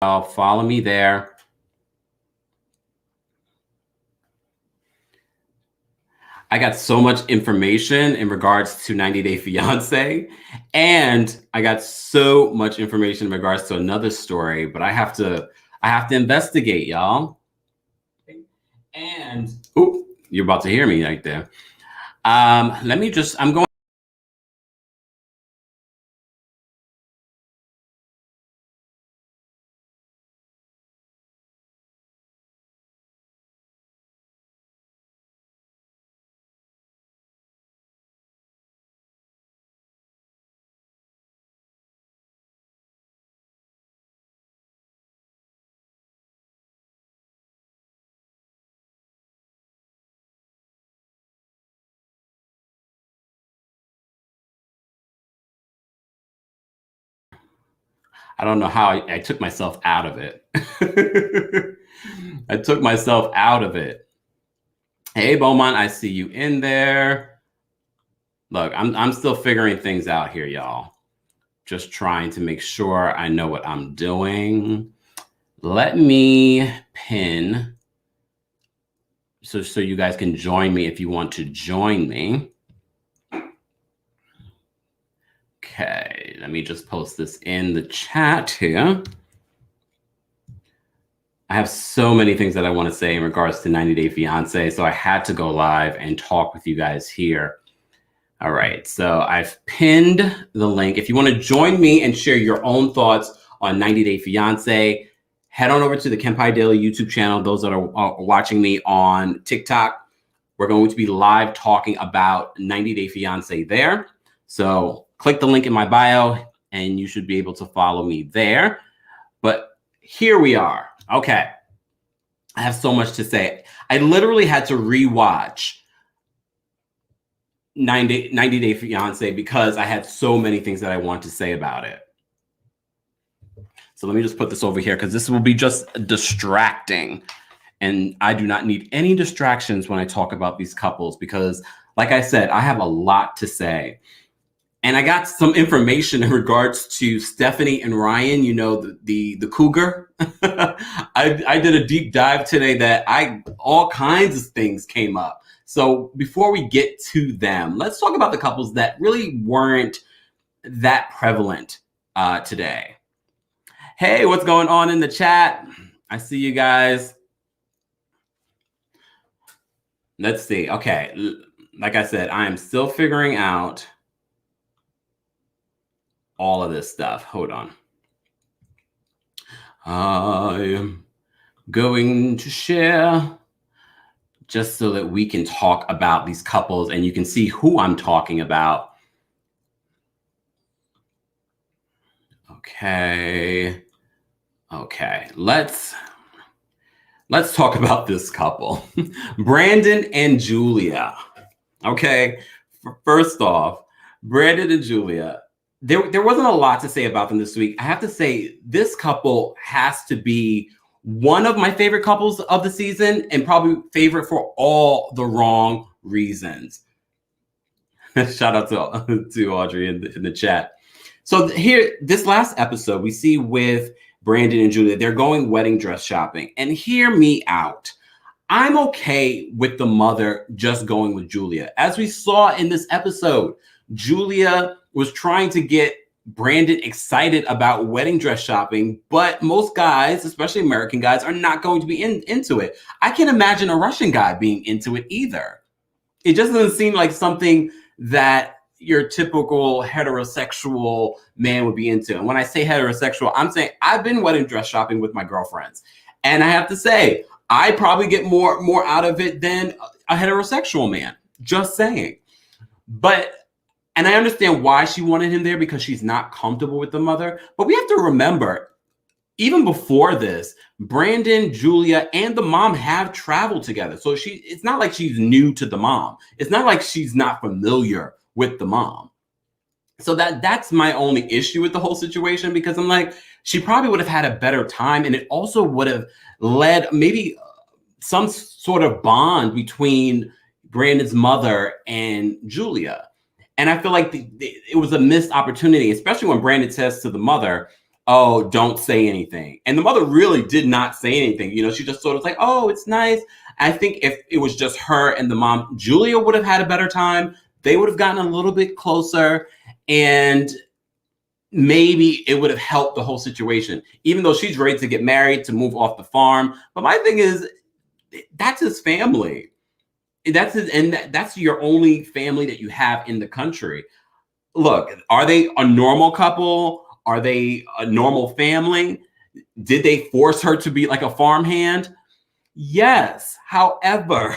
Follow me there. I got so much information in regards to 90 Day Fiancé, and I got so much information in regards to another story, but I have to investigate, y'all. And you're about to hear me right there. Let me just, I'm going. I don't know how I took myself out of it. I took myself out of it. Hey, Beaumont, I see you in there. Look, I'm still figuring things out here, y'all. Just trying to make sure I know what I'm doing. Let me pin so you guys can join me if you want to join me. Okay, let me just post this in the chat here. I have so many things that I want to say in regards to 90 Day Fiancé, so I had to go live and talk with you guys here. All right, so I've pinned the link. If you want to join me and share your own thoughts on 90 Day Fiancé, head on over to the KEMPIRE Daily YouTube channel. Those that are watching me on TikTok, we're going to be live talking about 90 Day Fiancé there. So click the link in my bio and you should be able to follow me there. But here we are. Okay. I have so much to say. I literally had to rewatch 90 Day Fiancé because I had so many things that I want to say about it. So let me just put this over here because this will be just distracting. And I do not need any distractions when I talk about these couples because, like I said, I have a lot to say. And I got some information in regards to Stephanie and Ryan, you know, the cougar. I did a deep dive today that all kinds of things came up. So before we get to them, let's talk about the couples that really weren't that prevalent today. Hey, what's going on in the chat? I see you guys. Let's see. Okay. Like I said, I am still figuring out all of this stuff. Hold on. I am going to share just so that we can talk about these couples and you can see who I'm talking about. Okay. Okay. Let's talk about this couple. Brandon and Julia. Okay. First off, Brandon and Julia. There wasn't a lot to say about them this week. I have to say this couple has to be one of my favorite couples of the season and probably favorite for all the wrong reasons. Shout out to Audrey in the chat. So here, this last episode, we see with Brandon and Julia, they're going wedding dress shopping. And hear me out. I'm okay with the mother just going with Julia. As we saw in this episode, Julia was trying to get Brandon excited about wedding dress shopping, but most guys, especially American guys, are not going to be into it. I can't imagine a Russian guy being into it either. It just doesn't seem like something that your typical heterosexual man would be into. And when I say heterosexual, I'm saying I've been wedding dress shopping with my girlfriends. And I have to say, I probably get more out of it than a heterosexual man. Just saying. And I understand why she wanted him there because she's not comfortable with the mother. But we have to remember, even before this, Brandon, Julia, and the mom have traveled together. So it's not like she's new to the mom. It's not like she's not familiar with the mom. So that's my only issue with the whole situation, because I'm like, she probably would have had a better time. And it also would have led maybe some sort of bond between Brandon's mother and Julia. And I feel like it was a missed opportunity, especially when Brandon says to the mother, oh, don't say anything. And the mother really did not say anything. You know, she just sort of like, oh, it's nice. I think if it was just her and the mom, Julia would have had a better time. They would have gotten a little bit closer, and maybe it would have helped the whole situation, even though she's ready to get married, to move off the farm. But my thing is, that's his family. That's your only family that you have in the country. Look, are they a normal couple? Are they a normal family? Did they force her to be like a farmhand? Yes. However,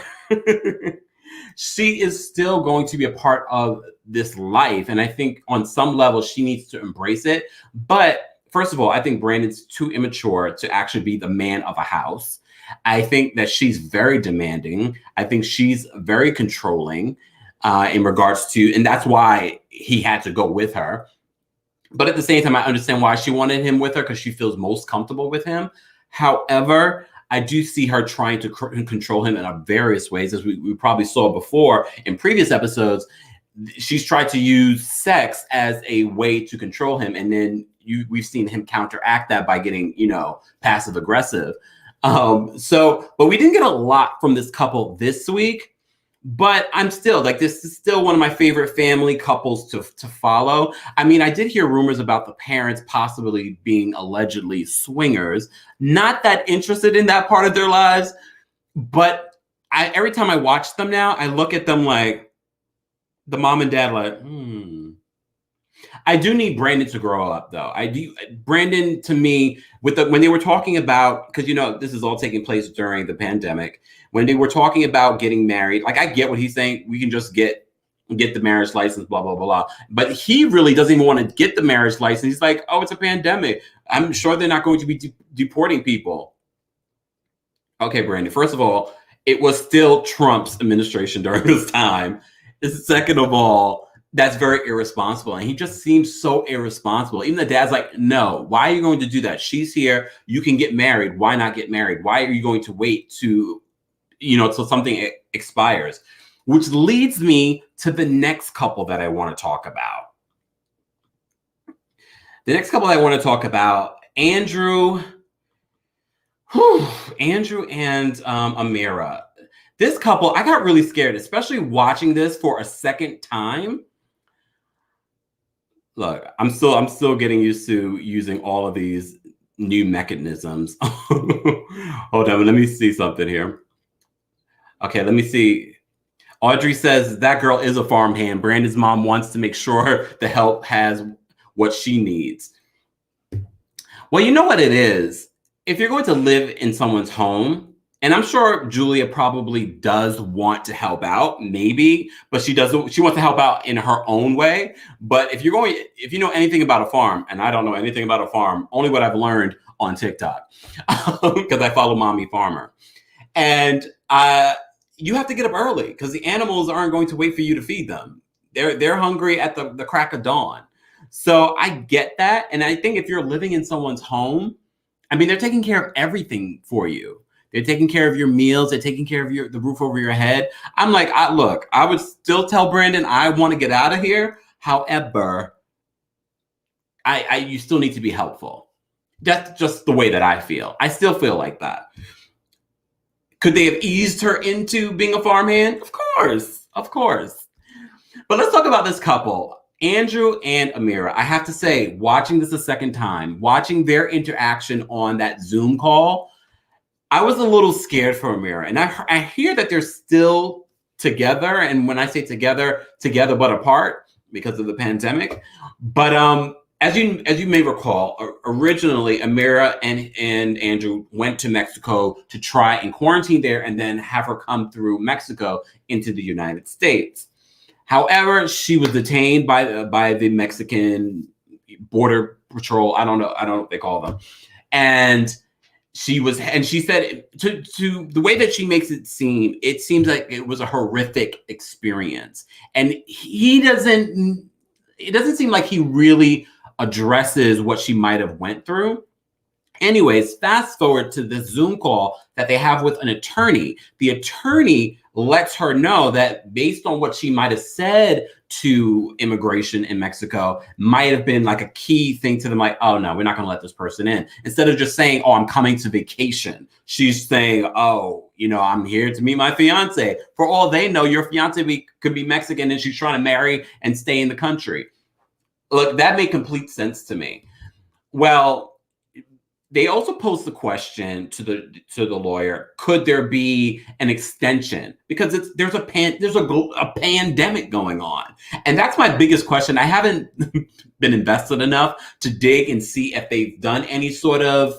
she is still going to be a part of this life. And I think on some level, she needs to embrace it. But first of all, I think Brandon's too immature to actually be the man of a house. I think that she's very demanding. I think she's very controlling in regards to, and that's why he had to go with her. But at the same time, I understand why she wanted him with her, because she feels most comfortable with him. However, I do see her trying to control him in various ways, as we probably saw before in previous episodes. She's tried to use sex as a way to control him, and then we've seen him counteract that by getting, passive aggressive. But we didn't get a lot from this couple this week. But I'm still like, this is still one of my favorite family couples to follow. I mean, I did hear rumors about the parents possibly being allegedly swingers. Not that interested in that part of their lives, but every time I watch them now, I look at them like the mom and dad, like, I do need Brandon to grow up, though. Brandon, to me, when they were talking about, because this is all taking place during the pandemic, when they were talking about getting married, like, I get what he's saying. We can just get the marriage license, blah blah blah. But he really doesn't even want to get the marriage license. He's like, oh, it's a pandemic. I'm sure they're not going to be deporting people. Okay, Brandon. First of all, it was still Trump's administration during this time. Second of all, that's very irresponsible. And he just seems so irresponsible. Even the dad's like, no, why are you going to do that? She's here. You can get married. Why not get married? Why are you going to wait till something expires? Which leads me to the next couple that I want to talk about. The next couple I want to talk about, Andrew and Amira. This couple, I got really scared, especially watching this for a second time. Look, I'm still getting used to using all of these new mechanisms. Hold on, let me see something here. Okay, let me see. Audrey says that girl is a farmhand. Brandon's mom wants to make sure the help has what she needs. Well, you know what it is? If you're going to live in someone's home, and I'm sure Julia probably does want to help out, maybe, but she wants to help out in her own way. But if you know anything about a farm, and I don't know anything about a farm, only what I've learned on TikTok, because I follow Mommy Farmer. And you have to get up early, because the animals aren't going to wait for you to feed them. They're hungry at the crack of dawn. So I get that. And I think if you're living in someone's home, I mean, they're taking care of everything for you. They're taking care of your meals. They're taking care of the roof over your head. I'm like, I would still tell Brandon, I want to get out of here. However, you still need to be helpful. That's just the way that I feel. I still feel like that. Could they have eased her into being a farmhand? Of course. But let's talk about this couple, Andrew and Amira. I have to say, watching this a second time, watching their interaction on that Zoom call, I was a little scared for Amira. And I hear that they're still together. And when I say together but apart because of the pandemic. But as you may recall, originally Amira and Andrew went to Mexico to try and quarantine there and then have her come through Mexico into the United States. However, she was detained by the Mexican Border Patrol. I don't know what they call them. And she said to the way that she makes it seems like it was a horrific experience. And it doesn't seem like he really addresses what she might have went through. Anyways, fast forward to this Zoom call that they have with an attorney. The attorney lets her know that based on what she might have said to immigration in Mexico, might have been like a key thing to them, like, oh no, we're not going to let this person in. Instead of just saying, oh, I'm coming to vacation, she's saying, oh, you know, I'm here to meet my fiance. For all they know, your fiance could be Mexican and she's trying to marry and stay in the country. Look, that made complete sense to me. Well, they also posed the question to the lawyer: could there be an extension because there's a pandemic going on, and that's my biggest question. I haven't been invested enough to dig and see if they've done any sort of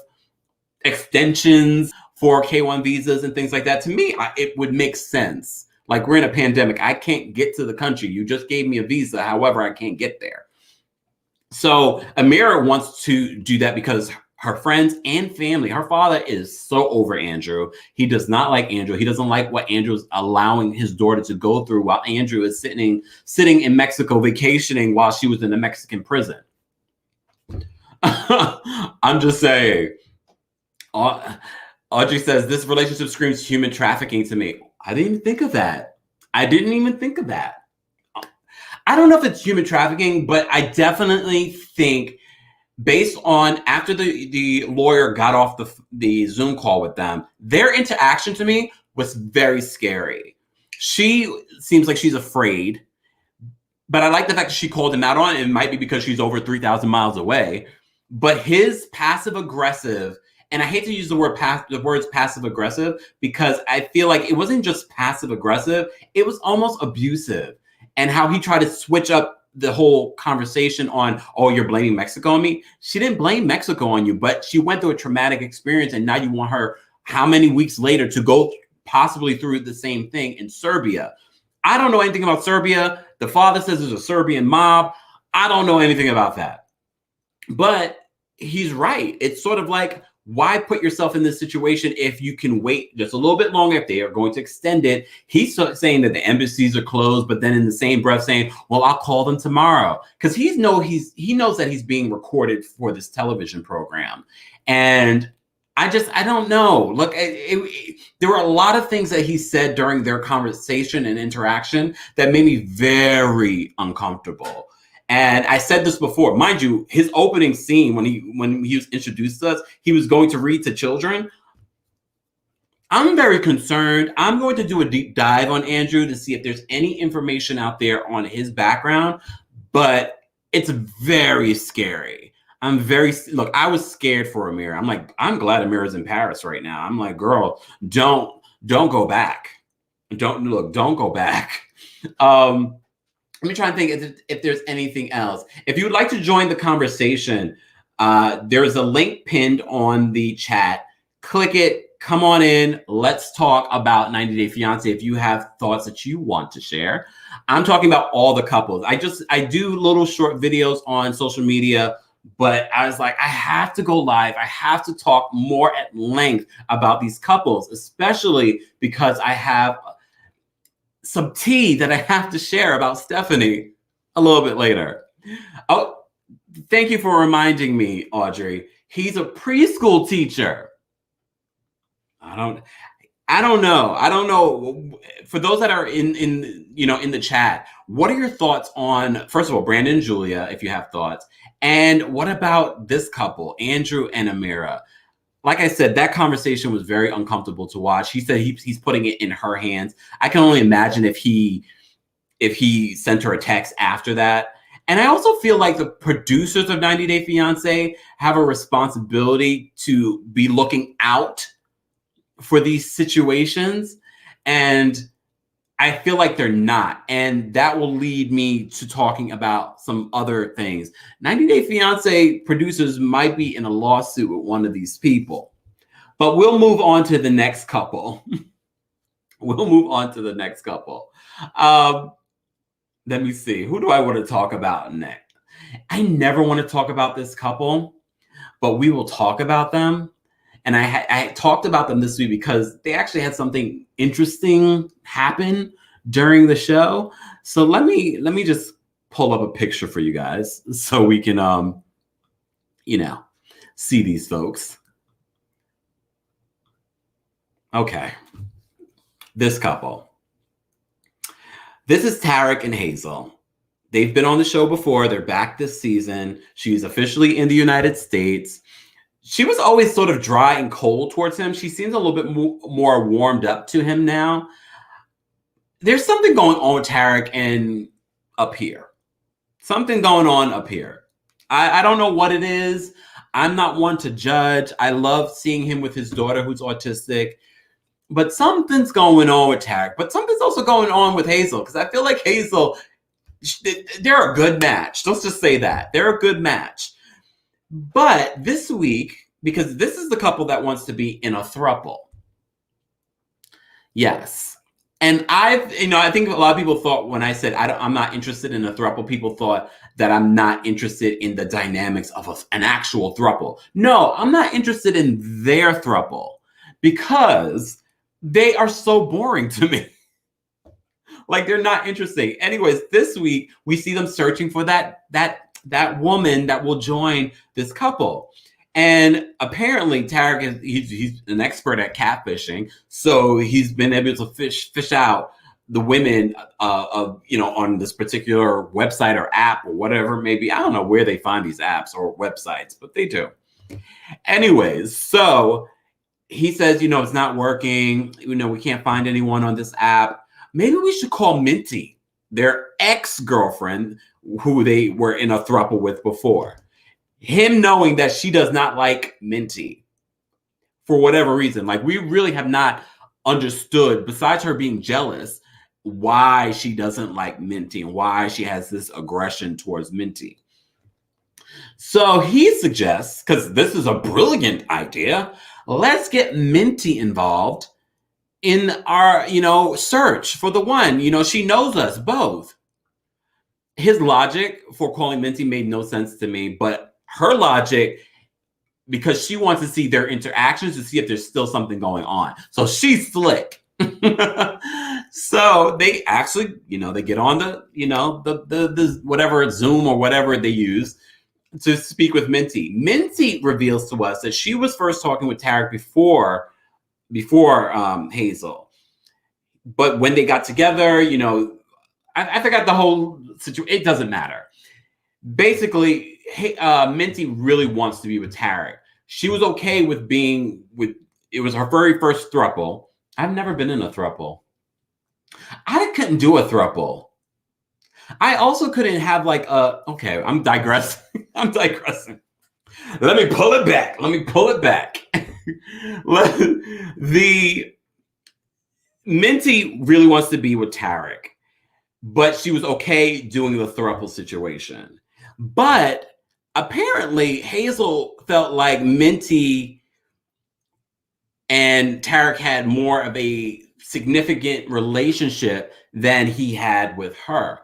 extensions for K-1 visas and things like that. To me, it would make sense. Like, we're in a pandemic. I can't get to the country. You just gave me a visa. However, I can't get there. So Amira wants to do that because her friends and family, her father is so over Andrew. He does not like Andrew. He doesn't like what Andrew's allowing his daughter to go through while Andrew is sitting in Mexico vacationing while she was in a Mexican prison. I'm just saying. Audrey says, this relationship screams human trafficking to me. I didn't even think of that. I don't know if it's human trafficking, but I definitely think, based on after the lawyer got off the Zoom call with them, their interaction to me was very scary. She seems like she's afraid, but I like the fact that she called him out on it. It might be because she's over 3,000 miles away, but his passive aggressive, and I hate to use the words passive aggressive, because I feel like it wasn't just passive aggressive, it was almost abusive. And how he tried to switch up the whole conversation on, oh, you're blaming Mexico on me. She didn't blame Mexico on you, but she went through a traumatic experience, and now you want her, how many weeks later, to go possibly through the same thing in Serbia. I don't know anything about Serbia. The father says there's a Serbian mob. I don't know anything about that. But he's right. It's sort of like, why put yourself in this situation if you can wait just a little bit longer, if they are going to extend it? He's saying that the embassies are closed, but then in the same breath saying, well, I'll call them tomorrow. Because he knows that he's being recorded for this television program. And I don't know. Look, there were a lot of things that he said during their conversation and interaction that made me very uncomfortable. And I said this before, mind you, his opening scene when he was introduced to us, he was going to read to children. I'm very concerned. I'm going to do a deep dive on Andrew to see if there's any information out there on his background, but it's very scary. Look, I was scared for Amira. I'm like, I'm glad Amira's in Paris right now. I'm like, girl, don't go back. Don't go back. Let me try and think if there's anything else. If you would like to join the conversation, there's a link pinned on the chat. Click it. Come on in. Let's talk about 90 Day Fiancé if you have thoughts that you want to share. I'm talking about all the couples. I do little short videos on social media, but I was like, I have to go live. I have to talk more at length about these couples, especially because I have some tea that I have to share about Stephanie a little bit later. Oh, thank you for reminding me, Audrey. He's a preschool teacher. I don't know. For those that are in the chat, what are your thoughts on, first of all, Brandon and Julia, if you have thoughts, and what about this couple, Andrew and Amira? Like I said, that conversation was very uncomfortable to watch. He said he's putting it in her hands. I can only imagine if he sent her a text after that. And I also feel like the producers of 90 Day Fiancé have a responsibility to be looking out for these situations. And I feel like they're not. And that will lead me to talking about some other things. 90 Day Fiancé producers might be in a lawsuit with one of these people. But we'll move on to the next couple. Let me see. Who do I want to talk about next? I never want to talk about this couple, but we will talk about them. And I talked about them this week because they actually had something interesting happen during the show. So let me just pull up a picture for you guys so we can see these folks. Okay. This couple. This is Tarik and Hazel. They've been on the show before. They're back this season. She's officially in the United States. She was always sort of dry and cold towards him. She seems a little bit more warmed up to him now. There's something going on with Tarik and up here. Something going on up here. I don't know what it is. I'm not one to judge. I love seeing him with his daughter who's autistic. But something's going on with Tarik. But something's also going on with Hazel. Because I feel like Hazel, they're a good match. Let's just say that. They're a good match. But this week, because this is the couple that wants to be in a throuple. Yes. And I think a lot of people thought when I said I'm not interested in a throuple, people thought that I'm not interested in the dynamics of an actual throuple. No, I'm not interested in their throuple because they are so boring to me. Like, they're not interesting. Anyways, this week we see them searching for that woman that will join this couple. And apparently Tarik he's an expert at catfishing, so he's been able to fish out the women on this particular website or app or whatever. Maybe I don't know where they find these apps or websites, but they do. Anyways, so he says, it's not working. We can't find anyone on this app. Maybe we should call Minty, their ex-girlfriend, who they were in a throuple with before. Him knowing that she does not like Minty for whatever reason. Like, we really have not understood, besides her being jealous, why she doesn't like Minty and why she has this aggression towards Minty. So he suggests, because this is a brilliant idea, let's get Minty involved in our, search for the one. She knows us both. His logic for calling Minty made no sense to me, but her logic, because she wants to see their interactions to see if there's still something going on. So she's slick. So they actually, they get on the whatever Zoom or whatever they use to speak with Minty. Minty reveals to us that she was first talking with Tarik before Hazel. But when they got together, I forgot the whole situation. It doesn't matter. Basically, Minty really wants to be with Tarik. She was okay with being with, it was her very first throuple. I've never been in a throuple. I couldn't do a throuple. I also couldn't have okay, I'm digressing. Let me pull it back. The Minty really wants to be with Tarik, but she was okay doing the throuple situation. But apparently Hazel felt like Minty and Tarik had more of a significant relationship than he had with her.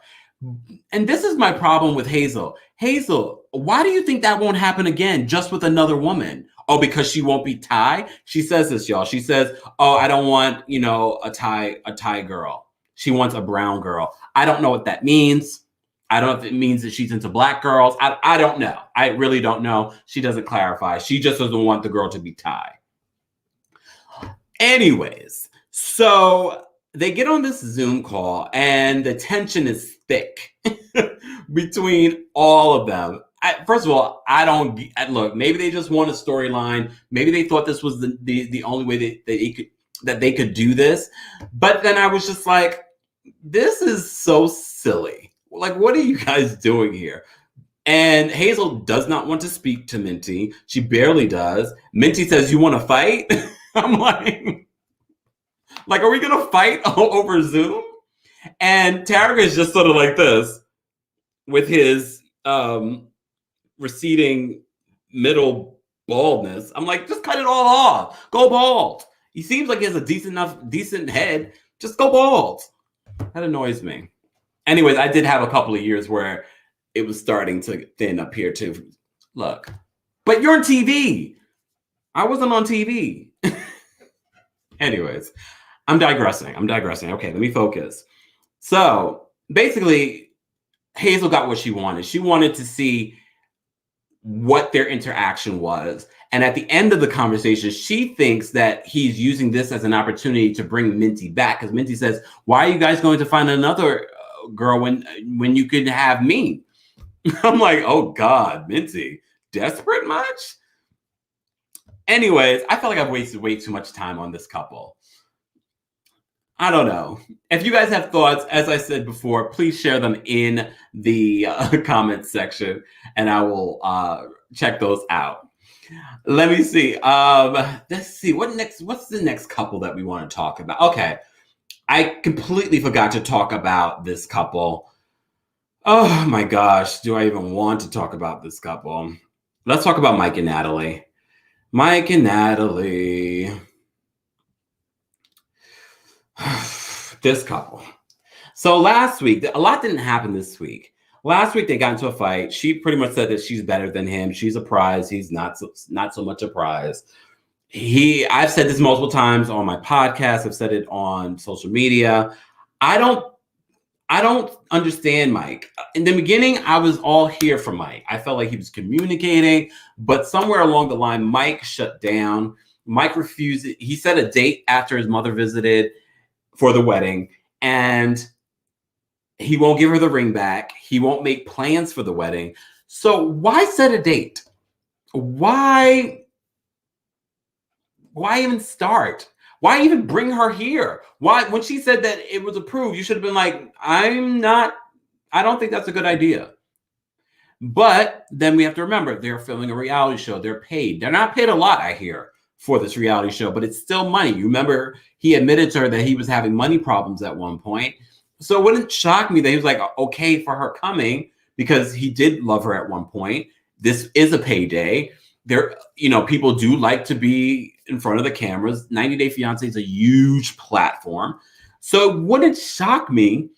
And this is my problem with Hazel. Hazel, why do you think that won't happen again just with another woman? Oh, because she won't be Thai? She says this, y'all. She says, oh, I don't want, a Thai girl. She wants a brown girl. I don't know what that means. I don't know if it means that she's into black girls. I don't know. I really don't know. She doesn't clarify. She just doesn't want the girl to be Thai. Anyways, so they get on this Zoom call and the tension is thick between all of them. First of all, look, maybe they just want a storyline. Maybe they thought this was the only way that they could do this. But then I was just like, this is so silly. Like, what are you guys doing here? And Hazel does not want to speak to Minty. She barely does. Minty says, you want to fight? I'm like, are we going to fight over Zoom? And Tarik is just sort of like this with his receding middle baldness. I'm like, just cut it all off. Go bald. He seems like he has a decent head. Just go bald. That annoys me. Anyways, I did have a couple of years where it was starting to thin up here too. Look, but you're on TV. I wasn't on TV. Anyways, I'm digressing. Okay, let me focus. So basically, Hazel got what she wanted. She wanted to see what their interaction was. And at the end of the conversation, she thinks that he's using this as an opportunity to bring Minty back, because Minty says, "Why are you guys going to find another girl when you could have me?" I'm like, oh God, Minty, desperate much? Anyways, I feel like I've wasted way too much time on this couple. I don't know. If you guys have thoughts, as I said before, please share them in the comments section, and I will check those out. Let me see. Let's see. What's the next couple that we want to talk about? Okay. I completely forgot to talk about this couple. Oh my gosh. Do I even want to talk about this couple? Let's talk about Mike and Natalie. Mike and Natalie. This couple. So last week, a lot didn't happen this week. Last week they got into a fight. She pretty much said that she's better than him. She's a prize. He's not so much a prize. I've said this multiple times on my podcast. I've said it on social media. I don't understand Mike. In the beginning, I was all here for Mike. I felt like he was communicating, but somewhere along the line, Mike shut down. Mike refused. He set a date after his mother visited for the wedding, and he won't give her the ring back. He won't make plans for the wedding. So why set a date? Why even start? Why even bring her here? Why, when she said that it was approved, you should have been like, I don't think that's a good idea. But then we have to remember, they're filming a reality show. They're paid. They're not paid a lot, I hear, for this reality show, but it's still money. You remember he admitted to her that he was having money problems at one point. So it wouldn't shock me that he was like, okay for her coming, because he did love her at one point. This is a payday. People do like to be in front of the cameras. 90 Day Fiancé is a huge platform. So it wouldn't shock me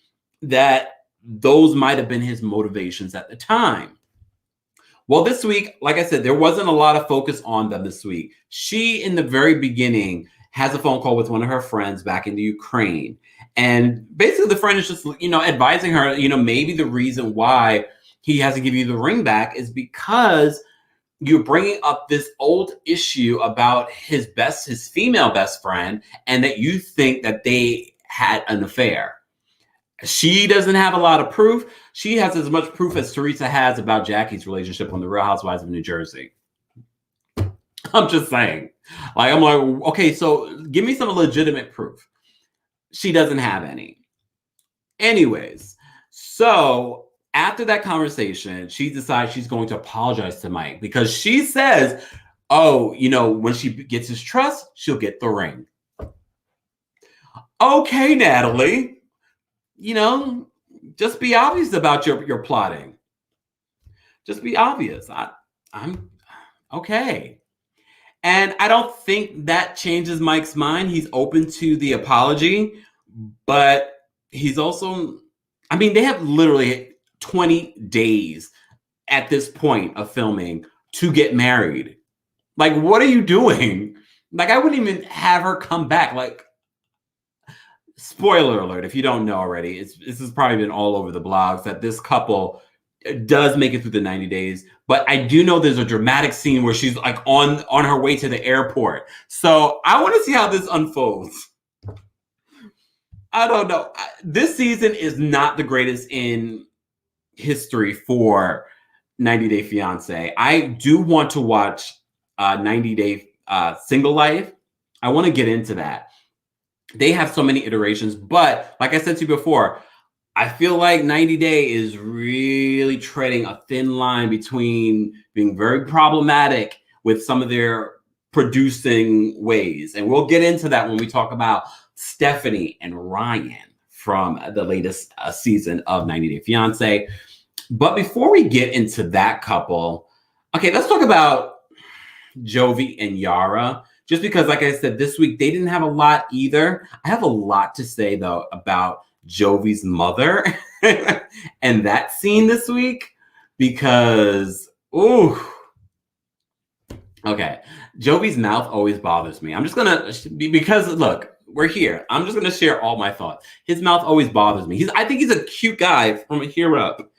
that those might have been his motivations at the time. Well, this week, like I said, there wasn't a lot of focus on them this week. She, in the very beginning, has a phone call with one of her friends back in the Ukraine. And basically the friend is just, advising her, maybe the reason why he hasn't given you the ring back is because you're bringing up this old issue about his female best friend, and that you think that they had an affair. She doesn't have a lot of proof. She has as much proof as Teresa has about Jackie's relationship on The Real Housewives of New Jersey. I'm just saying. I'm like, okay, so give me some legitimate proof. She doesn't have any. Anyways, so after that conversation, she decides she's going to apologize to Mike, because she says, when she gets his trust, she'll get the ring. Okay, Natalie. Just be obvious about your plotting. Just be obvious. I'm okay. And I don't think that changes Mike's mind. He's open to the apology, but he's also, they have literally 20 days at this point of filming to get married. Like, what are you doing? Like, I wouldn't even have her come back. Like, spoiler alert, if you don't know already, this has probably been all over the blogs that this couple does make it through the 90 days. But I do know there's a dramatic scene where she's like on her way to the airport. So I want to see how this unfolds. I don't know. This season is not the greatest in history for 90 Day Fiancé. I do want to watch 90 Day Single Life. I want to get into that. They have so many iterations, but like I said to you before, I feel like 90 Day is really treading a thin line between being very problematic with some of their producing ways. And we'll get into that when we talk about Stephanie and Ryan from the latest season of 90 Day Fiancé. But before we get into that couple, okay, let's talk about Jovi and Yara. Just because, like I said, this week they didn't have a lot either. I have a lot to say, though, about Jovi's mother and that scene this week, because, ooh. Okay, Jovi's mouth always bothers me. I'm just going to, because, look, we're here. I'm just going to share all my thoughts. His mouth always bothers me. I think he's a cute guy from here up.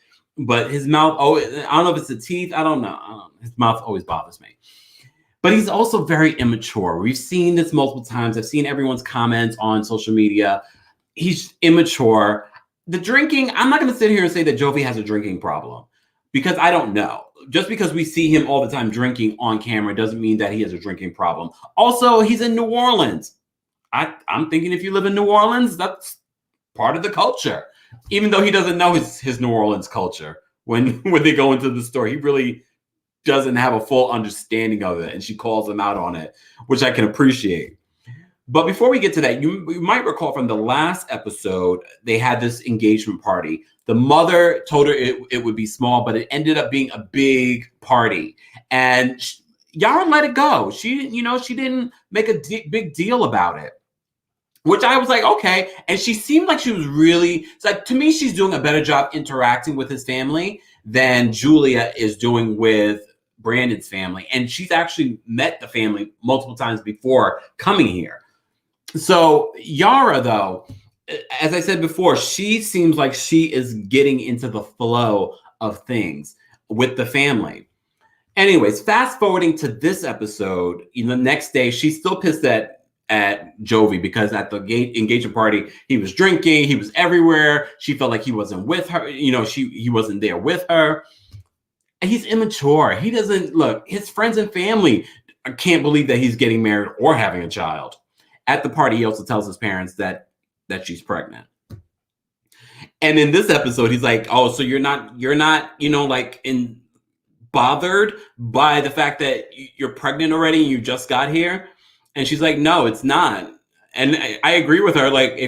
but his mouth, oh, I don't know if it's the teeth. I don't know. His mouth always bothers me. But he's also very immature. We've seen this multiple times. I've seen everyone's comments on social media. He's immature. The drinking, I'm not going to sit here and say that Jovi has a drinking problem because I don't know. Just because we see him all the time drinking on camera doesn't mean that he has a drinking problem. Also, he's in New Orleans. I'm thinking if you live in New Orleans, that's part of the culture. Even though he doesn't know his New Orleans culture. When they go into the store, he really doesn't have a full understanding of it. And she calls him out on it, which I can appreciate. But before we get to that, you might recall from the last episode, they had this engagement party. The mother told her it would be small, but it ended up being a big party. And Yara let it go. She didn't make a big deal about it, which I was like, okay. And she seemed like she was really, it's like, to me, she's doing a better job interacting with his family than Julia is doing with Brandon's family. And she's actually met the family multiple times before coming here. So Yara, though, as I said before, she seems like she is getting into the flow of things with the family. Anyways, fast forwarding to this episode, the next day, she's still pissed at Jovi because at the engagement party, he was drinking, he was everywhere. She felt like he wasn't with her. He wasn't there with her. And he's immature. He doesn't look, his friends and family can't believe that he's getting married or having a child. At the party, he also tells his parents that she's pregnant. And in this episode, he's like, "Oh, so you're not, bothered by the fact that you're pregnant already and you just got here?" And she's like, "No, it's not." And I agree with her. Like,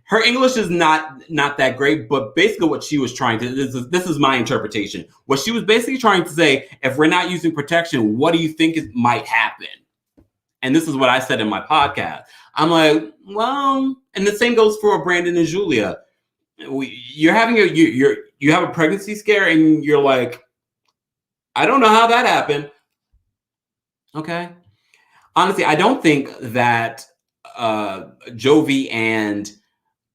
her English is not that great, but basically what she was trying to, this is my interpretation. What she was basically trying to say, if we're not using protection, what do you think might happen? And this is what I said in my podcast. I'm like, well, and the same goes for Brandon and Julia. You're having you have a pregnancy scare and you're like, I don't know how that happened. Okay. Honestly, I don't think that Jovi and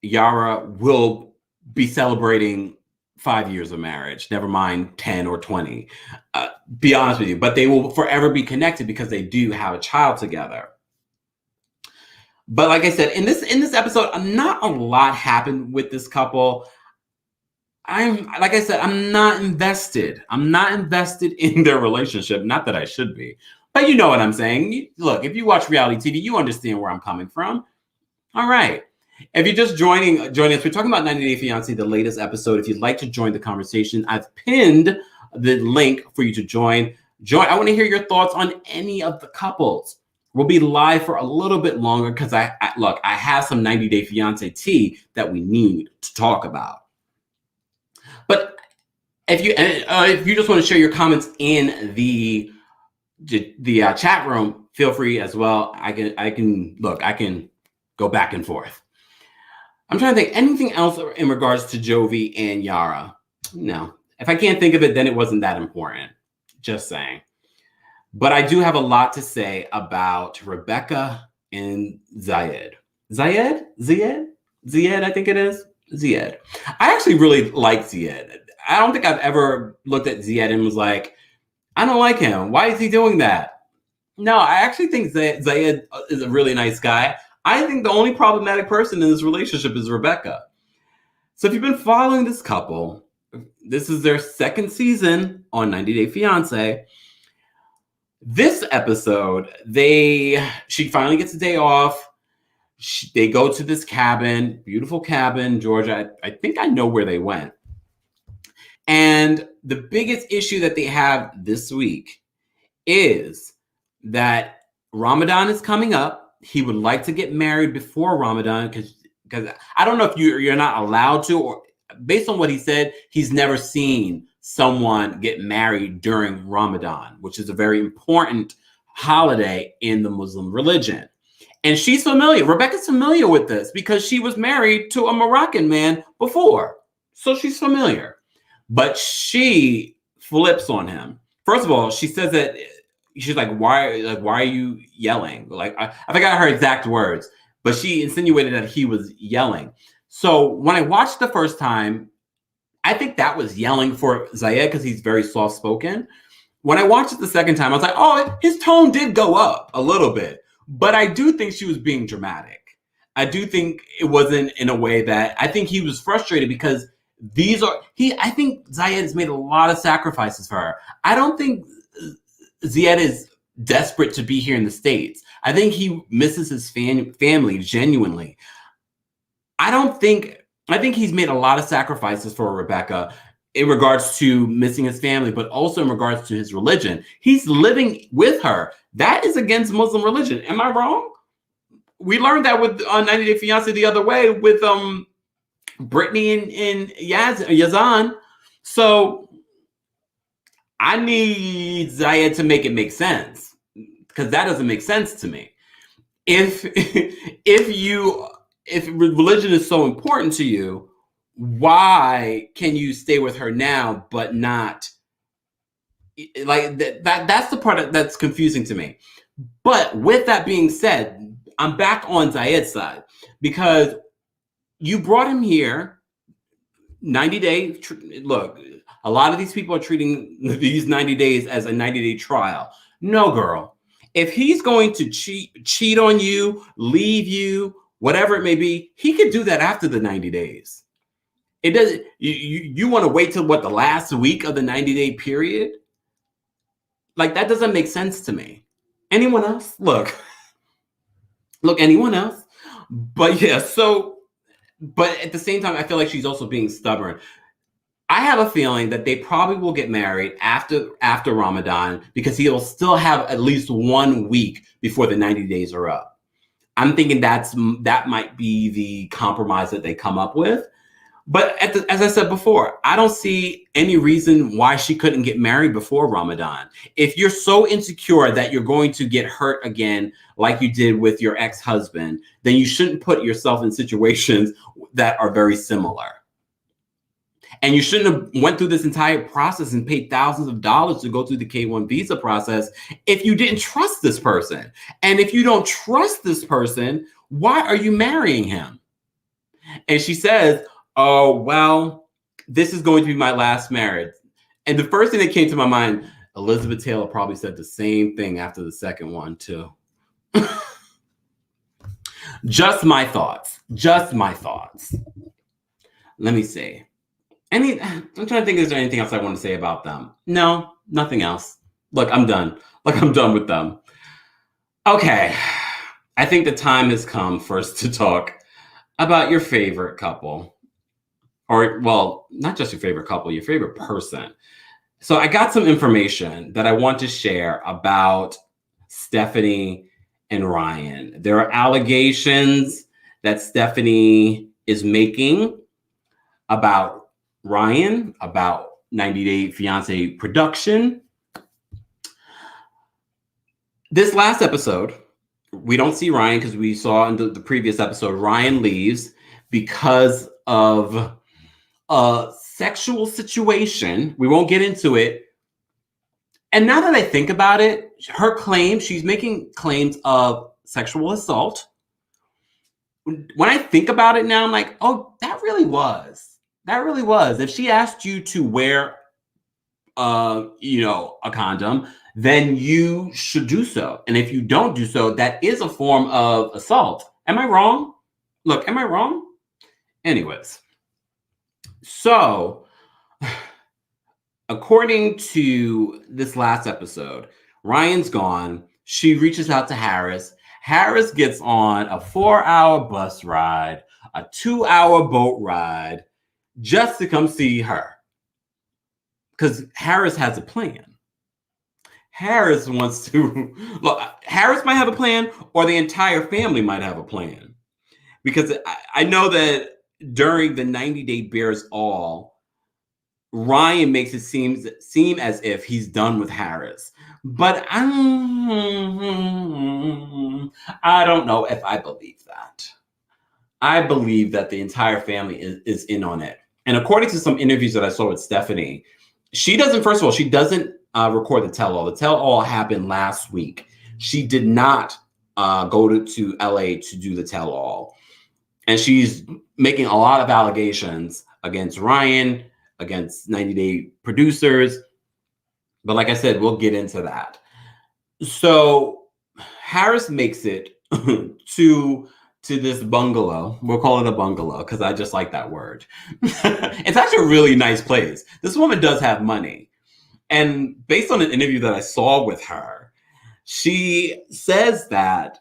Yara will be celebrating 5 years of marriage, never mind 10 or 20. Be honest with you, but they will forever be connected because they do have a child together. But like I said, in this episode, not a lot happened with this couple. I'm not invested. I'm not invested in their relationship. Not that I should be, but you know what I'm saying. Look, if you watch reality TV, you understand where I'm coming from. All right. If you're just joining us, we're talking about 90 Day Fiancé, the latest episode. If you'd like to join the conversation, I've pinned the link for you to join. I want to hear your thoughts on any of the couples. We'll be live for a little bit longer because I have some 90 Day Fiancé tea that we need to talk about. But if you just want to share your comments in the chat room, feel free as well. I can go back and forth. I'm trying to think anything else in regards to Jovi and Yara. No, if I can't think of it, then it wasn't that important. Just saying. But I do have a lot to say about Rebecca and Zied. Zied, I think it is. Zied. I actually really like Zied. I don't think I've ever looked at Zied and was like, I don't like him. Why is he doing that? No, I actually think Zied is a really nice guy. I think the only problematic person in this relationship is Rebecca. So if you've been following this couple, this is their second season on 90 Day Fiancé. This episode, she finally gets a day off. They go to this cabin, beautiful cabin, Georgia. I think I know where they went. And the biggest issue that they have this week is that Ramadan is coming up. He would like to get married before Ramadan because I don't know if you're not allowed to, or based on what he said, he's never seen someone get married during Ramadan, which is a very important holiday in the Muslim religion. And she's familiar. Rebecca's familiar with this because she was married to a Moroccan man before. So she's familiar. But she flips on him. First of all, she says that she's like, why are you yelling? Like, I forgot her exact words, but she insinuated that he was yelling. So when I watched the first time, I think that was yelling for Zied because he's very soft spoken. When I watched it the second time, I was like, oh, his tone did go up a little bit. But I do think she was being dramatic. I do think it wasn't in a way that I think he was frustrated because I think Zied has made a lot of sacrifices for her. I don't think Zied is desperate to be here in the States. I think he misses his family genuinely. I think he's made a lot of sacrifices for Rebecca in regards to missing his family, but also in regards to his religion. He's living with her. That is against Muslim religion. Am I wrong? We learned that with 90 Day Fiancé the other way with Brittany and Yazan. So I need Zied to make it make sense because that doesn't make sense to me. If religion is so important to you, why can you stay with her now but not like that's the part that's confusing to me. But with that being said, I'm back on Zied's side because you brought him here 90 day look, a lot of these people are treating these 90 days as a 90-day trial. No, girl. If he's going to cheat on you, leave you, whatever it may be, he could do that after the 90 days. It doesn't. You want to wait till what, the last week of the 90-day period? Like, that doesn't make sense to me. Anyone else? Look, anyone else? But yeah, but at the same time, I feel like she's also being stubborn. I have a feeling that they probably will get married after Ramadan because he'll still have at least 1 week before the 90 days are up. I'm thinking that might be the compromise that they come up with. But as I said before, I don't see any reason why she couldn't get married before Ramadan. If you're so insecure that you're going to get hurt again, like you did with your ex-husband, then you shouldn't put yourself in situations that are very similar. And you shouldn't have went through this entire process and paid thousands of dollars to go through the K-1 visa process if you didn't trust this person. And if you don't trust this person, why are you marrying him? And she says, oh, well, this is going to be my last marriage. And the first thing that came to my mind, Elizabeth Taylor probably said the same thing after the second one, too. Just my thoughts. Let me see. I'm trying to think, is there anything else I want to say about them? No, nothing else. Look, I'm done. I'm done with them. Okay. I think the time has come for us to talk about your favorite couple. Or, well, not just your favorite couple, your favorite person. So I got some information that I want to share about Stephanie and Ryan. There are allegations that Stephanie is making about Ryan, about 90 Day Fiancé production. This last episode, we don't see Ryan because we saw in the previous episode, Ryan leaves because of a sexual situation. We won't get into it. And now that I think about it, she's making claims of sexual assault. When I think about it now, I'm like, oh, that really was. If she asked you to wear, a condom, then you should do so. And if you don't do so, that is a form of assault. Am I wrong? Look, am I wrong? Anyways, so according to this last episode, Ryan's gone. She reaches out to Harris. Harris gets on a 4-hour bus ride, a 2-hour boat ride, just to come see her. Because Harris has a plan. Harris wants to, look, Harris might have a plan, or the entire family might have a plan. Because I know that during the 90-day Bears All, Ryan makes it seem as if he's done with Harris. But I don't know if I believe that. I believe that the entire family is in on it. And according to some interviews that I saw with Stephanie, she doesn't record the tell-all. The tell-all happened last week. She did not go to LA to do the tell-all. And she's making a lot of allegations against Ryan, against 90 Day producers. But like I said, we'll get into that. So Harris makes it to this bungalow. We'll call it a bungalow because I just like that word. It's actually a really nice place. This woman does have money. And based on an interview that I saw with her, she says that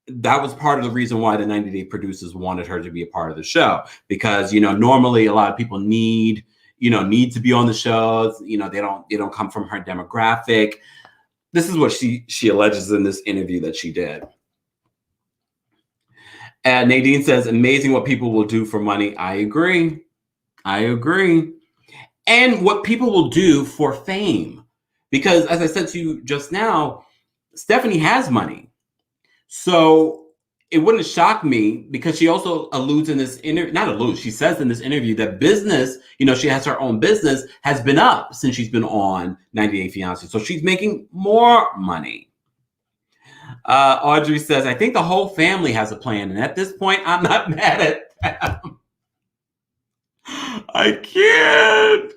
was part of the reason why the 90 Day producers wanted her to be a part of the show. Because, normally a lot of people need to be on the shows. They don't come from her demographic. This is what she alleges in this interview that she did. And Nadine says, amazing what people will do for money. I agree. And what people will do for fame. Because as I said to you just now, Stephanie has money. So it wouldn't shock me, because she also alludes in this interview, she says in this interview that business, she has her own business, has been up since she's been on 90 Day Fiancé. So she's making more money. Audrey says, I think the whole family has a plan. And at this point, I'm not mad at them. I can't.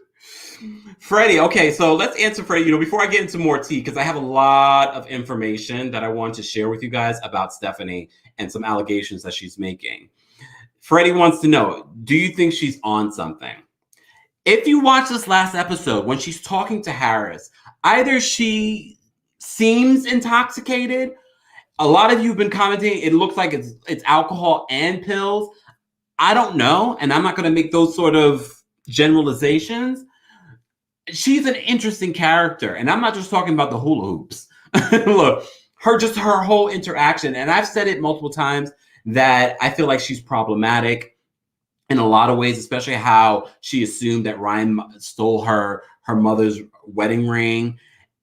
Freddie, okay, so let's answer Freddie. Before I get into more tea, because I have a lot of information that I want to share with you guys about Stephanie and some allegations that she's making. Freddie wants to know, do you think she's on something? If you watch this last episode, when she's talking to Harris, either she seems intoxicated. A lot of you have been commenting, it looks like it's alcohol and pills. I don't know, and I'm not going to make those sort of generalizations. She's an interesting character, and I'm not just talking about the hula hoops. Look, her whole interaction, and I've said it multiple times that I feel like she's problematic in a lot of ways, especially how she assumed that Ryan stole her mother's wedding ring.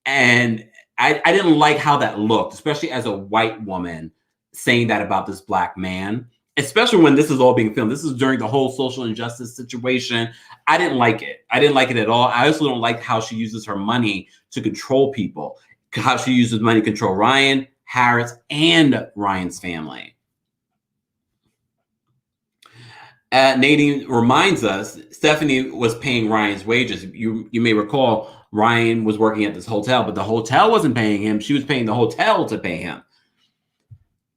And I didn't like how that looked, especially as a white woman saying that about this black man, especially when this is all being filmed. This is during the whole social injustice situation. I didn't like it. I didn't like it at all. I also don't like how she uses her money to control people, how she uses money to control Ryan, Harris, and Ryan's family. Nadine reminds us, Stephanie was paying Ryan's wages. You may recall, Ryan was working at this hotel, but the hotel wasn't paying him. She was paying the hotel to pay him.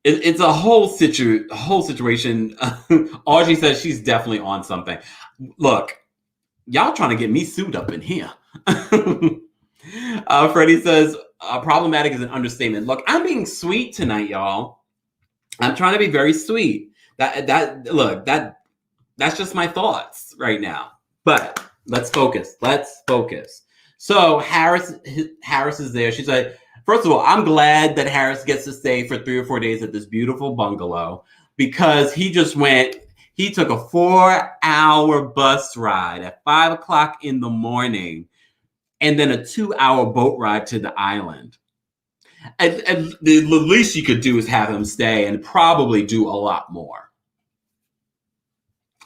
It's a whole situation. Audrey says she's definitely on something. Look, y'all trying to get me sued up in here. Freddie says, problematic is an understatement. Look, I'm being sweet tonight, y'all. I'm trying to be very sweet. That's just my thoughts right now. But let's focus. So Harris is there. She's like, first of all, I'm glad that Harris gets to stay for 3 or 4 days at this beautiful bungalow, because he took a 4-hour bus ride at 5 o'clock in the morning and then a 2-hour boat ride to the island. And the least you could do is have him stay and probably do a lot more.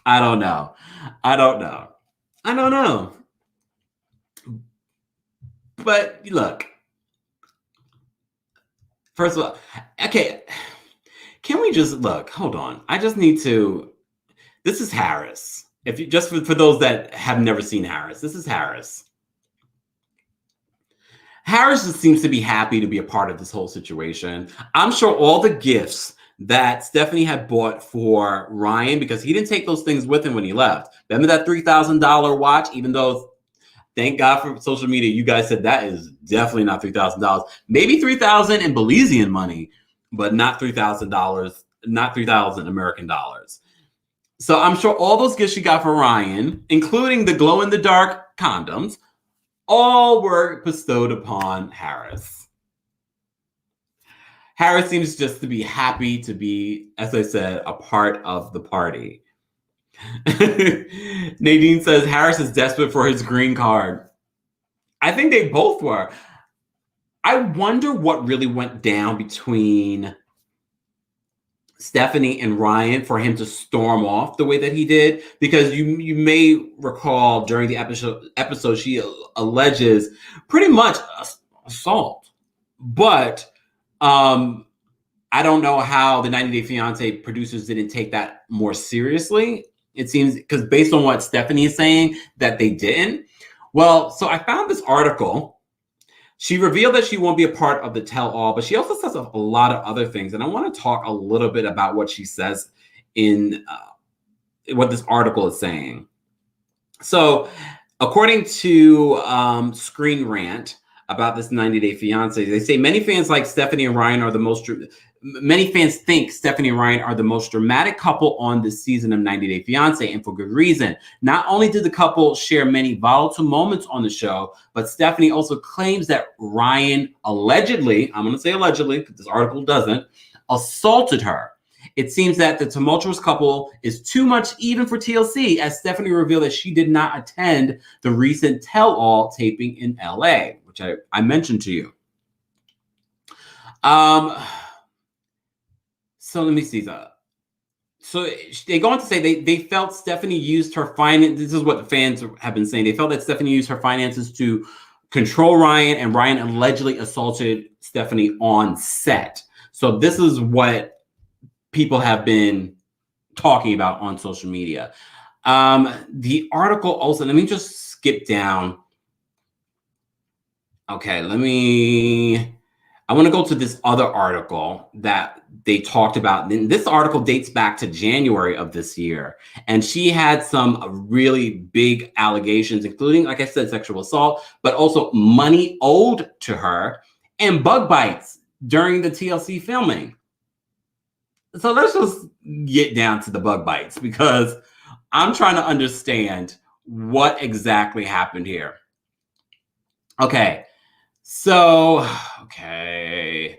I don't know. But look, first of all, okay, can we just look? Hold on. I just need to. This is Harris. If you just for those that have never seen Harris, this is Harris. Harris just seems to be happy to be a part of this whole situation. I'm sure all the gifts that Stephanie had bought for Ryan, because he didn't take those things with him when he left. Remember that $3,000 watch? Even though, thank God for social media, you guys said that is definitely not $3,000. Maybe $3,000 in Belizean money, but not $3,000, not 3,000 American dollars. So I'm sure all those gifts she got for Ryan, including the glow-in-the-dark condoms, all were bestowed upon Harris. Harris seems just to be happy to be, as I said, a part of the party. Nadine says Harris is desperate for his green card. I think they both were. I wonder what really went down between Stephanie and Ryan for him to storm off the way that he did, because you may recall during the episode she alleges pretty much assault, but I don't know how the 90 Day Fiancé producers didn't take that more seriously. It seems, because based on what Stephanie is saying, that they didn't. Well, so I found this article. She revealed that she won't be a part of the tell-all, but she also says a lot of other things. And I want to talk a little bit about what she says in what this article is saying. So according to Screen Rant about this 90 Day Fiancé, they say many fans like Stephanie and Ryan are the most... Many fans think Stephanie and Ryan are the most dramatic couple on this season of 90 Day Fiancé, and for good reason. Not only did the couple share many volatile moments on the show, but Stephanie also claims that Ryan allegedly, I'm going to say allegedly, because this article doesn't, assaulted her. It seems that the tumultuous couple is too much even for TLC, as Stephanie revealed that she did not attend the recent tell-all taping in LA, which I mentioned to you. So let me see that. So they go on to say they felt Stephanie used her finance. This is what the fans have been saying. They felt that Stephanie used her finances to control Ryan, and Ryan allegedly assaulted Stephanie on set. So this is what people have been talking about on social media. The article also, let me just skip down. Okay, I want to go to this other article that they talked about. And this article dates back to January of this year. And she had some really big allegations, including, like I said, sexual assault, but also money owed to her and bug bites during the TLC filming. So let's just get down to the bug bites, because I'm trying to understand what exactly happened here. Okay. So, okay.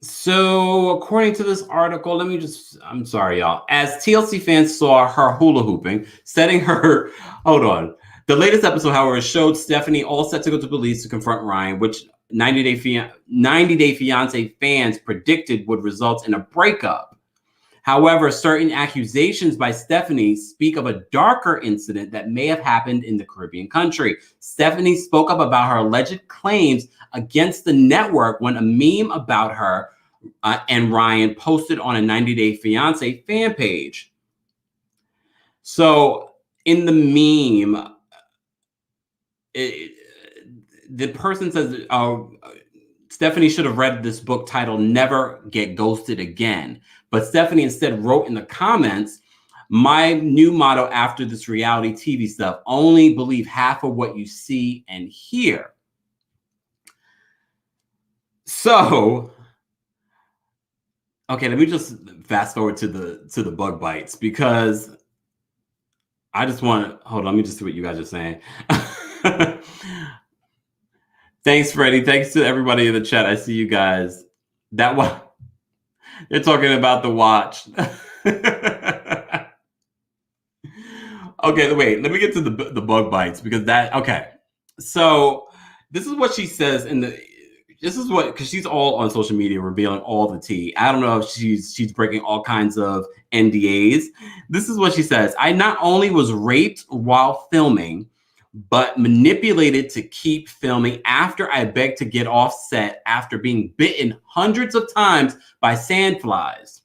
So according to this article, I'm sorry, y'all. As TLC fans saw her hula hooping, hold on. The latest episode, however, showed Stephanie all set to go to police to confront Ryan, which 90 Day Fiancé fans predicted would result in a breakup. However, certain accusations by Stephanie speak of a darker incident that may have happened in the Caribbean country. Stephanie spoke up about her alleged claims against the network when a meme about her and Ryan posted on a 90 Day Fiancé fan page. So in the meme, the person says, Stephanie should have read this book titled Never Get Ghosted Again. But Stephanie instead wrote in the comments, my new motto after this reality TV stuff, only believe half of what you see and hear. So, okay, let me just fast forward to the bug bites, because I just want to, hold on, let me just see what you guys are saying. Thanks, Freddie. Thanks to everybody in the chat. I see you guys. That one. They're talking about the watch. Okay, wait. Let me get to the bug bites, because okay. So this is what she says because she's all on social media revealing all the tea. I don't know if she's breaking all kinds of NDAs. This is what she says. I not only was raped while filming, but manipulated to keep filming after I begged to get off set after being bitten hundreds of times by sandflies.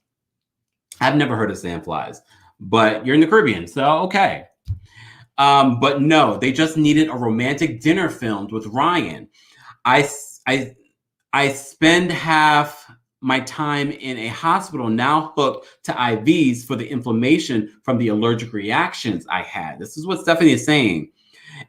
I've never heard of sandflies, but you're in the Caribbean, so okay. But no, they just needed a romantic dinner filmed with Ryan. I spend half my time in a hospital now hooked to IVs for the inflammation from the allergic reactions I had. This is what Stephanie is saying.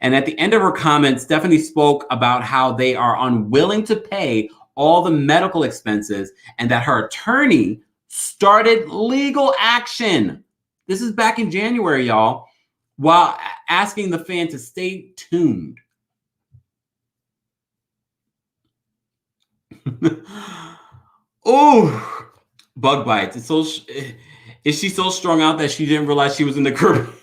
And at the end of her comments, Stephanie spoke about how they are unwilling to pay all the medical expenses and that her attorney started legal action. This is back in January, y'all, while asking the fan to stay tuned. Oh, bug bites. Is she so strung out that she didn't realize she was in the Caribbean?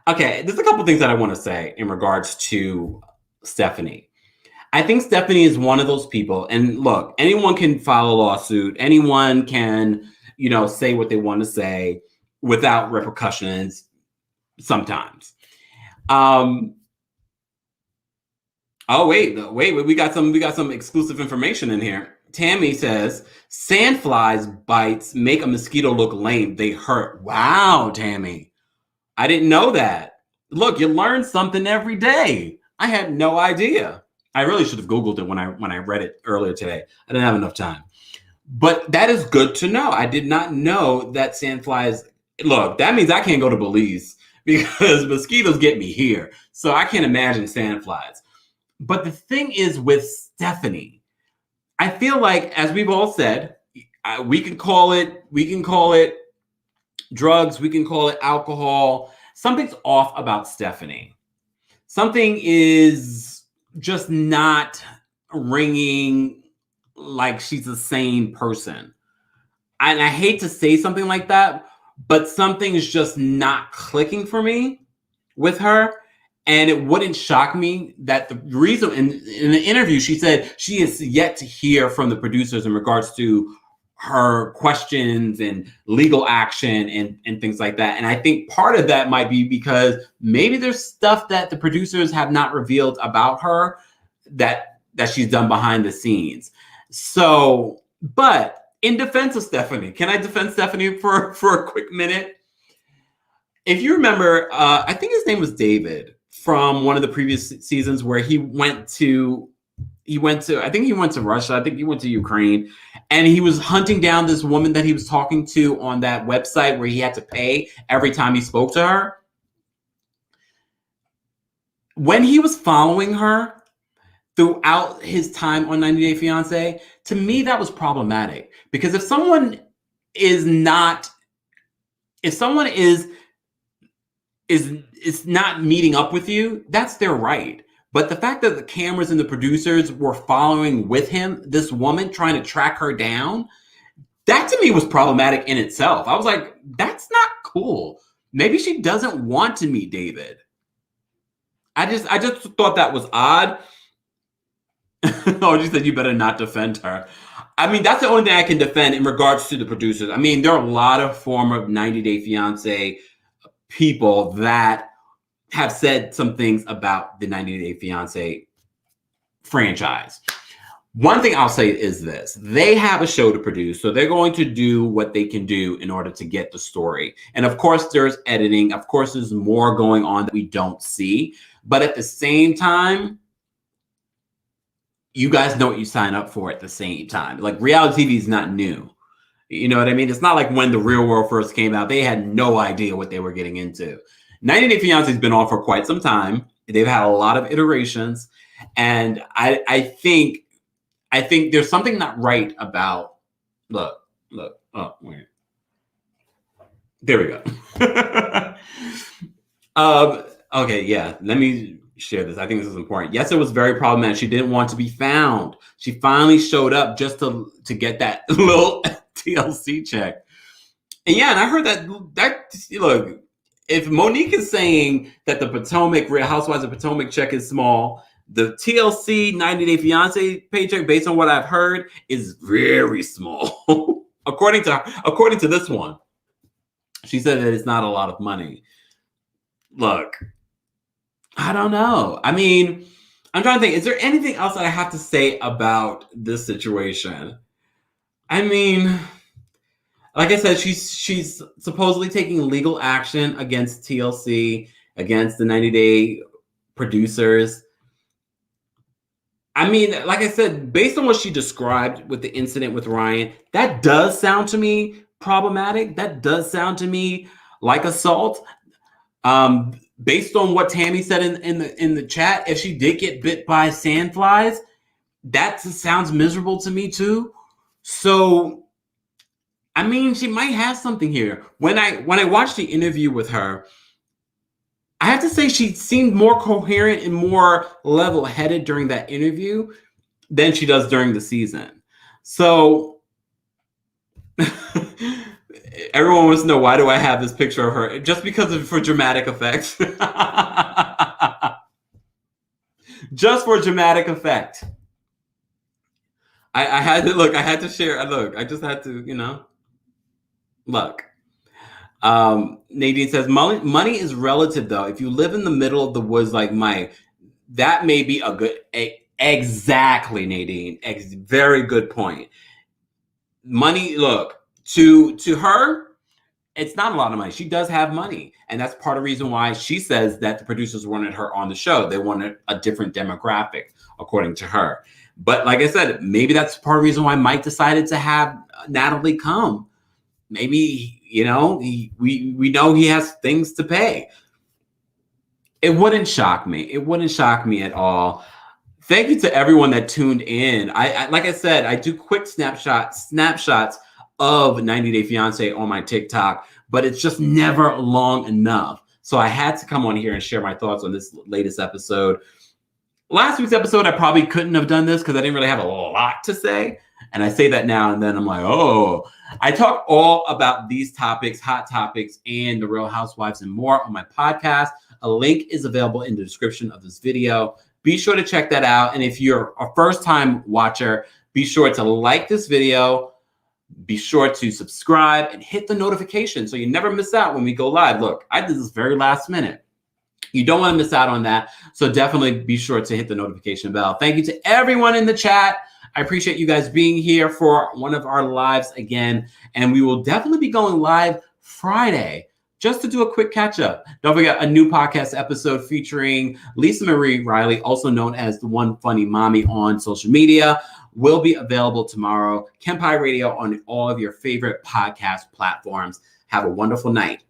Okay, there's a couple things that I want to say in regards to Stephanie. I think Stephanie is one of those people, and look, anyone can file a lawsuit. Anyone can, say what they want to say without repercussions sometimes. Oh, wait, we got some exclusive information in here. Tammy says, sandflies bites make a mosquito look lame. They hurt. Wow, Tammy. I didn't know that. Look, you learn something every day. I had no idea. I really should have Googled it when I read it earlier today. I didn't have enough time. But that is good to know. I did not know that sandflies. Look, that means I can't go to Belize because mosquitoes get me here. So I can't imagine sandflies. But the thing is with Stephanie, I feel like, as we've all said, we can call it drugs, we can call it alcohol. Something's off about Stephanie. Something is just not ringing like she's a sane person. And I hate to say something like that, but something is just not clicking for me with her. And it wouldn't shock me that the reason in the interview, she said she is yet to hear from the producers in regards to her questions and legal action and things like that. And I think part of that might be because maybe there's stuff that the producers have not revealed about her that she's done behind the scenes. So, but in defense of Stephanie, can I defend Stephanie for a quick minute? If you remember, I think his name was David from one of the previous seasons where he went to Russia. I think he went to Ukraine, and he was hunting down this woman that he was talking to on that website where he had to pay every time he spoke to her. When he was following her throughout his time on 90 Day Fiancé, to me, that was problematic, because if someone is not meeting up with you, that's their right. But the fact that the cameras and the producers were following with him, this woman, trying to track her down, that to me was problematic in itself. I was like, that's not cool. Maybe she doesn't want to meet David. I just thought that was odd. Oh, she said you better not defend her. I mean, that's the only thing I can defend in regards to the producers. I mean, there are a lot of former 90 Day Fiancé people that have said some things about the 90 Day Fiancé franchise. One thing I'll say is this: they have a show to produce, so they're going to do what they can do in order to get the story. And of course, there's editing. Of course, there's more going on that we don't see. But at the same time, you guys know what you sign up for at the same time. Like, reality TV is not new. You know what I mean? It's not like when The Real World first came out, they had no idea what they were getting into. 90 Day Fiancé has been on for quite some time. They've had a lot of iterations. And I think there's something not right about, look, oh, wait. There we go. Okay, yeah, let me share this. I think this is important. Yes, it was very problematic. She didn't want to be found. She finally showed up just to get that little TLC check. And yeah, and I heard that look, if Monique is saying that the Potomac, Real Housewives of Potomac check is small, the TLC 90 Day Fiancé paycheck, based on what I've heard, is very small. according to this one, she said that it's not a lot of money. Look, I don't know. I mean, I'm trying to think, is there anything else that I have to say about this situation? I mean, like I said, she's supposedly taking legal action against TLC, against the 90 Day producers. I mean, like I said, based on what she described with the incident with Ryan, that does sound to me problematic. That does sound to me like assault. Based on what Tammy said in the chat, if she did get bit by sandflies, that sounds miserable to me too. So, I mean, she might have something here. When I watched the interview with her, I have to say she seemed more coherent and more level-headed during that interview than she does during the season. So everyone wants to know, why do I have this picture of her? Just because for dramatic effect. Just for dramatic effect. I had to look. I had to share. Look, I just had to, look. Nadine says, money is relative, though. If you live in the middle of the woods like Mike, that may be a Exactly, Nadine. Very good point. Money, look, to her, it's not a lot of money. She does have money. And that's part of the reason why she says that the producers wanted her on the show. They wanted a different demographic, according to her. But like I said, maybe that's part of the reason why Mike decided to have Natalie come. Maybe, we know he has things to pay. It wouldn't shock me. It wouldn't shock me at all. Thank you to everyone that tuned in. I like I said, I do quick snapshots of 90 Day Fiancé on my TikTok, but it's just never long enough. So I had to come on here and share my thoughts on this latest episode. Last week's episode, I probably couldn't have done this because I didn't really have a lot to say. And I say that now and then I'm like, oh, I talk all about these topics, hot topics, and the Real Housewives and more on my podcast. A link is available in the description of this video. Be sure to check that out. And if you're a first-time watcher, be sure to like this video. Be sure to subscribe and hit the notification so you never miss out when we go live. Look, I did this very last minute. You don't want to miss out on that. So definitely be sure to hit the notification bell. Thank you to everyone in the chat. I appreciate you guys being here for one of our lives again. And we will definitely be going live Friday just to do a quick catch up. Don't forget a new podcast episode featuring Lisa Marie Riley, also known as the One Funny Mommy on social media, will be available tomorrow. KEMPIRE Radio on all of your favorite podcast platforms. Have a wonderful night.